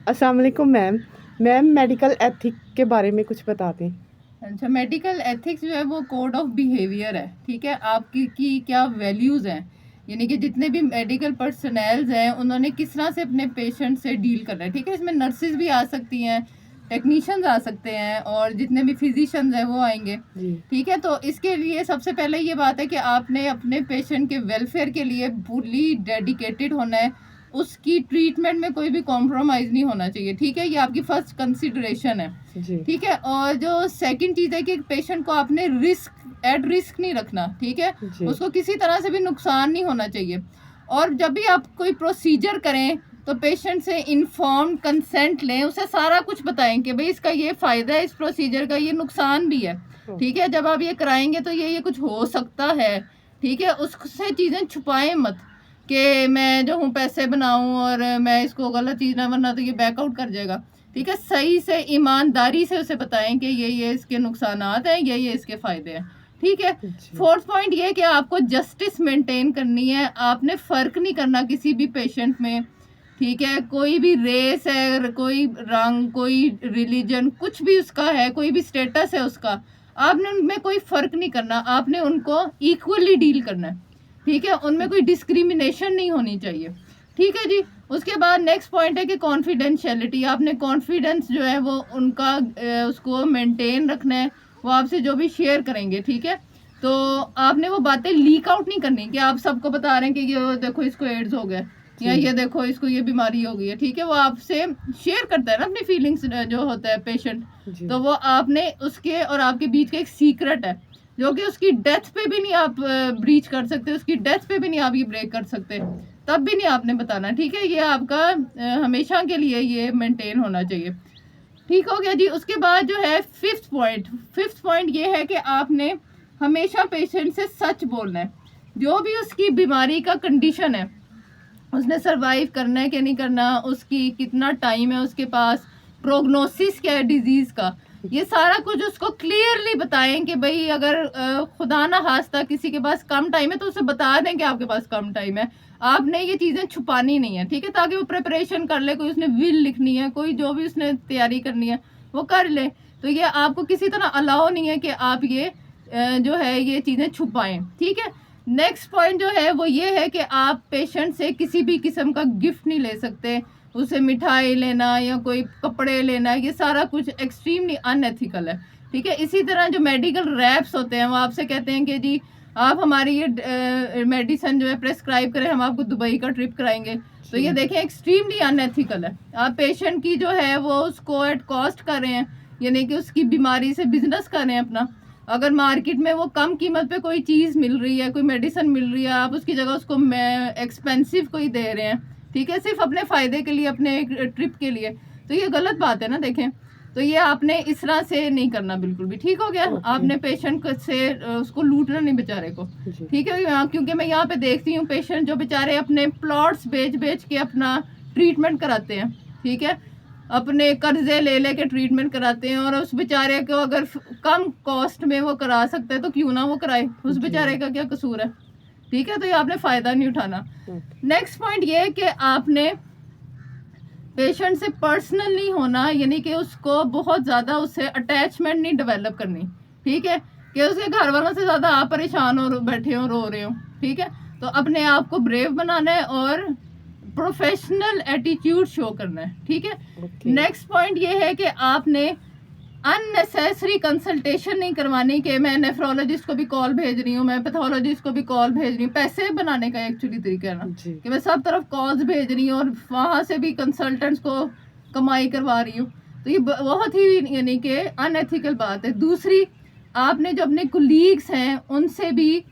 अस्सलाम वालेकुम ma'am. Ma'am medical ethic के बारे में कुछ बता दें। अच्छा, मेडिकल एथिक्स जो है वो कोड ऑफ बिहेवियर है। ठीक है, आपकी की क्या वैल्यूज़ हैं, यानी कि जितने भी मेडिकल पर्सनल्स हैं उन्होंने किस तरह से अपने पेशेंट से डील करना है। ठीक है, इसमें नर्सेज भी आ सकती हैं, टेक्नीशियंस आ सकते हैं और जितने भी फिजिशियंस हैं वो आएंगे। जी। ठीक है, तो इसके लिए सबसे पहले ये बात है कि आपने अपने पेशेंट के वेलफेयर के लिए फुली डेडिकेटेड होना है। उसकी ट्रीटमेंट में कोई भी कॉम्प्रोमाइज़ नहीं होना चाहिए। ठीक है, ये आपकी फर्स्ट कंसिडरेशन है। जी। ठीक है, और जो सेकंड चीज़ है कि पेशेंट को आपने एट रिस्क नहीं रखना। ठीक है, जी। उसको किसी तरह से भी नुकसान नहीं होना चाहिए। और जब भी आप कोई प्रोसीजर करें तो पेशेंट से इन्फॉर्म्ड कंसेंट लें, उसे सारा कुछ बताएं कि भाई इसका ये फ़ायदा है, इस प्रोसीजर का ये नुकसान भी है। ठीक है, जब आप ये कराएंगे तो ये कुछ हो सकता है। ठीक है, उससे चीज़ें छुपाएं मत कि मैं जो हूँ पैसे बनाऊँ और मैं इसको गलत चीज़ ना, वरना तो ये बैकआउट कर जाएगा। ठीक है, सही से ईमानदारी से उसे बताएं कि ये इसके नुकसानात हैं, ये इसके फ़ायदे हैं। ठीक है, फोर्थ पॉइंट ये कि आपको जस्टिस मेंटेन करनी है। आपने फ़र्क नहीं करना किसी भी पेशेंट में। ठीक है, कोई भी रेस है, कोई रंग, कोई रिलीजन, कुछ भी उसका है, कोई भी स्टेटस है उसका, आपने उनमें कोई फ़र्क नहीं करना। आपने उनको इक्वली डील करना है। ठीक है, उनमें कोई डिस्क्रिमिनेशन नहीं होनी चाहिए। ठीक है जी। उसके बाद नेक्स्ट पॉइंट है कि कॉन्फिडेंशियलिटी। आपने कॉन्फिडेंस जो है वो उनका उसको मेंटेन रखना है। वो आपसे जो भी शेयर करेंगे, ठीक है, तो आपने वो बातें लीक आउट नहीं करनी कि आप सबको बता रहे हैं कि ये देखो इसको एड्स हो गया, या ये देखो इसको ये बीमारी हो गई है। ठीक है, वो आपसे शेयर करता है ना अपनी फीलिंग्स जो होता है पेशेंट, तो वो आपने उसके और आपके बीच का एक सीक्रेट है जो कि उसकी डेथ पे भी नहीं आप ब्रीच कर सकते, उसकी डेथ पे भी नहीं आप ये ब्रेक कर सकते, तब भी नहीं आपने बताना। ठीक है, ये आपका हमेशा के लिए ये मेंटेन होना चाहिए। ठीक हो गया जी। उसके बाद जो है फिफ्थ पॉइंट ये है कि आपने हमेशा पेशेंट से सच बोलना है। जो भी उसकी बीमारी का कंडीशन है, उसने सरवाइव करना है कि नहीं करना, उसकी कितना टाइम है उसके पास, प्रोग्नोसिस क्या है डिजीज़ का, ये सारा कुछ उसको क्लियरली बताएं कि भाई अगर खुदा ना खास्ता किसी के पास कम टाइम है तो उसे बता दें कि आपके पास कम टाइम है। आपने ये चीज़ें छुपानी नहीं है। ठीक है, ताकि वो प्रिपरेशन कर ले, कोई उसने विल लिखनी है, कोई जो भी उसने तैयारी करनी है वो कर ले। तो ये आपको किसी तरह अलाउ नहीं है कि आप ये जो है ये चीज़ें छुपाएं। ठीक है, नेक्स्ट पॉइंट जो है वो ये है कि आप पेशेंट से किसी भी किस्म का गिफ्ट नहीं ले सकते। उसे मिठाई लेना या कोई कपड़े लेना, ये सारा कुछ एक्सट्रीमली अनएथिकल है। ठीक है, इसी तरह जो मेडिकल रैप्स होते हैं वो आपसे कहते हैं कि जी आप हमारी ये मेडिसिन जो है प्रेस्क्राइब करें, हम आपको दुबई का ट्रिप कराएंगे। तो ये देखें एक्सट्रीमली अनएथिकल है। आप पेशेंट की जो है वो उसको एट कॉस्ट कर रहे हैं, यानी कि उसकी बीमारी से बिजनेस कर रहे हैं अपना। अगर मार्केट में वो कम कीमत पे कोई चीज़ मिल रही है, कोई मेडिसिन मिल रही है, आप उसकी जगह उसको एक्सपेंसिव कोई दे रहे हैं। ठीक है, सिर्फ अपने फ़ायदे के लिए, अपने एक ट्रिप के लिए, तो ये गलत बात है ना। देखें, तो ये आपने इस तरह से नहीं करना बिल्कुल भी। ठीक हो गया। आपने पेशेंट से उसको लूटना नहीं बेचारे को। ठीक है, क्योंकि मैं यहाँ पे देखती हूँ पेशेंट जो बेचारे अपने प्लॉट्स बेच के अपना ट्रीटमेंट कराते हैं। ठीक है, अपने कर्जे ले के ट्रीटमेंट कराते हैं, और उस बेचारे को अगर कम कॉस्ट में वो करा सकते हैं तो क्यों ना वो कराए, उस बेचारे का क्या कसूर है। ठीक है, तो ये आपने फ़ायदा नहीं उठाना। नेक्स्ट पॉइंट ये है कि आपने पेशेंट से पर्सनल नहीं होना, यानी कि उसको बहुत ज़्यादा उससे अटैचमेंट नहीं डेवलप करनी। ठीक है, कि उसके घर वालों से ज़्यादा आप परेशान हो, बैठे हो, रो रहे हो। ठीक है, तो अपने आप को ब्रेव बनाना है और प्रोफेशनल एटीट्यूड शो करना है। ठीक है, नेक्स्ट पॉइंट ये है कि आपने अननेसेसरी कंसल्टेशन नहीं करवानी कि मैं नेफ्रोलॉजिस्ट को भी कॉल भेज रही हूँ, मैं पैथोलॉजिस्ट को भी कॉल भेज रही हूँ। पैसे बनाने का एक्चुअली तरीका है ना कि मैं सब तरफ कॉल्स भेज रही हूँ और वहाँ से भी कंसल्टेंट्स को कमाई करवा रही हूँ। तो ये बहुत ही यानी कि अनएथिकल बात है। दूसरी, आपने जो अपने कोलीग्स हैं उनसे भी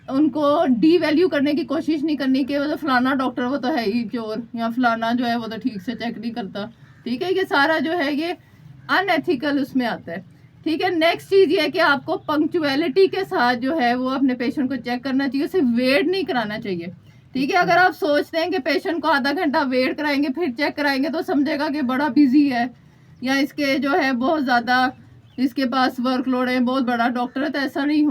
उनको डी वैल्यू करने की कोशिश नहीं करनी कि वो तो फलाना डॉक्टर वो तो है ही चोर, या फलाना जो है वो तो ठीक से चेक नहीं करता। ठीक है, ये सारा जो है ये अनएथिकल उसमें आता है। ठीक है, नेक्स्ट चीज़ ये है कि आपको पंक्चुअलिटी के साथ जो है वो अपने पेशेंट को चेक करना चाहिए, उसे वेट नहीं कराना चाहिए। ठीक है, अगर आप सोचते हैं कि पेशेंट को आधा घंटा वेट कराएंगे फिर चेक कराएंगे तो समझेगा कि बड़ा बिजी है, या इसके जो है बहुत ज़्यादा इसके पास वर्कलोड है, बहुत बड़ा डॉक्टर है, तो ऐसा नहीं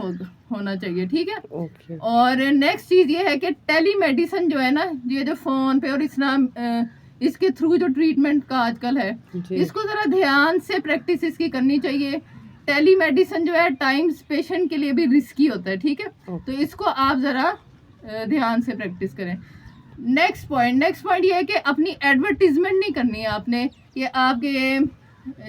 होना चाहिए। ठीक है, और नेक्स्ट चीज़ ये है कि टेली मेडिसिन जो है ना, ये जो फ़ोन पे और इस तरह इसके थ्रू जो ट्रीटमेंट का आजकल है, जी। इसको ज़रा ध्यान से प्रैक्टिस इसकी करनी चाहिए। टेली मेडिसिन जो है टाइम्स पेशेंट के लिए भी रिस्की होता है, ठीक है, तो इसको आप ज़रा ध्यान से प्रैक्टिस करें। नेक्स्ट पॉइंट ये है कि अपनी एडवर्टीजमेंट नहीं करनी है आपने, कि आपके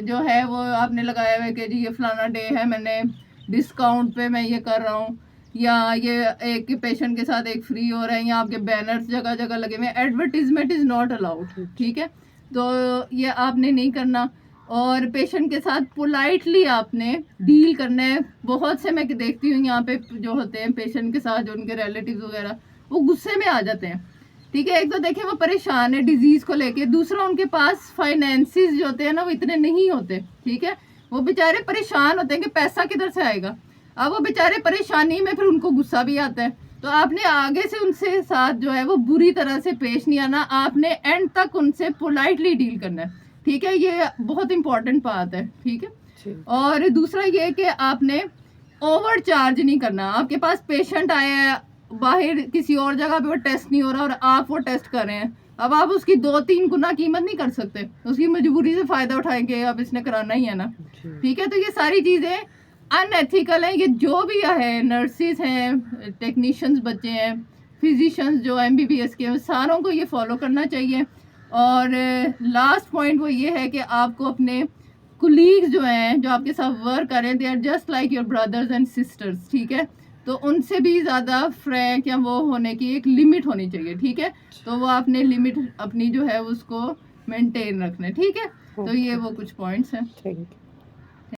जो है वो आपने लगाया हुआ है कि जी ये फलाना डे है, मैंने डिस्काउंट पे मैं ये कर रहा हूँ, या ये एक पेशेंट के साथ एक फ्री हो रहा है, या आपके बैनर्स जगह जगह लगे हुए। एडवर्टीजमेंट इज़ नॉट अलाउड, ठीक है, तो ये आपने नहीं करना। और पेशेंट के साथ पोलाइटली आपने डील करना है। बहुत से मैं देखती हूँ यहाँ पे जो होते हैं पेशेंट के साथ, जो उनके रिलेटिव्स वगैरह, वो गुस्से में आ जाते हैं, ठीक है। एक तो देखिए वो परेशान है डिजीज़ को लेके, दूसरा उनके पास फाइनेंसिस जो होते हैं ना वो इतने नहीं होते, ठीक है, वो बेचारे परेशान होते हैं कि पैसा किधर से आएगा। अब वो बेचारे परेशानी में फिर उनको गुस्सा भी आता है, तो आपने आगे से उनसे साथ जो है वो बुरी तरह से पेश नहीं आना, आपने एंड तक उनसे पोलाइटली डील करना है, ठीक है, ये बहुत इंपॉर्टेंट बात है, ठीक है। और दूसरा ये कि आपने ओवर चार्ज नहीं करना। आपके पास पेशेंट आया है, बाहर किसी और जगह पे वो टेस्ट नहीं हो रहा और आप वो टेस्ट कर रहे हैं, अब आप उसकी 2-3 गुना कीमत नहीं कर सकते, उसकी मजबूरी से फ़ायदा उठाएंगे, अब इसने कराना ही है ना, ठीक है। तो ये सारी चीज़ें अनएथिकल हैं। ये जो भी है, नर्सिस हैं, टेक्नीशियंस बच्चे हैं, फिजिशियंस जो MBBS के हैं, सारों को ये फॉलो करना चाहिए। और लास्ट पॉइंट वो ये है कि आपको अपने कुलीग्स जो हैं, जो आपके साथ वर्क कर रहे हैं, they are just like your brothers and sisters, ठीक है, तो उनसे भी ज़्यादा फ्रैंक या वो होने की एक लिमिट होनी चाहिए, ठीक है, तो वो आपने लिमिट अपनी जो है उसको मेंटेन रखना है, ठीक है। तो ये वो कुछ पॉइंट्स हैं। Thank you.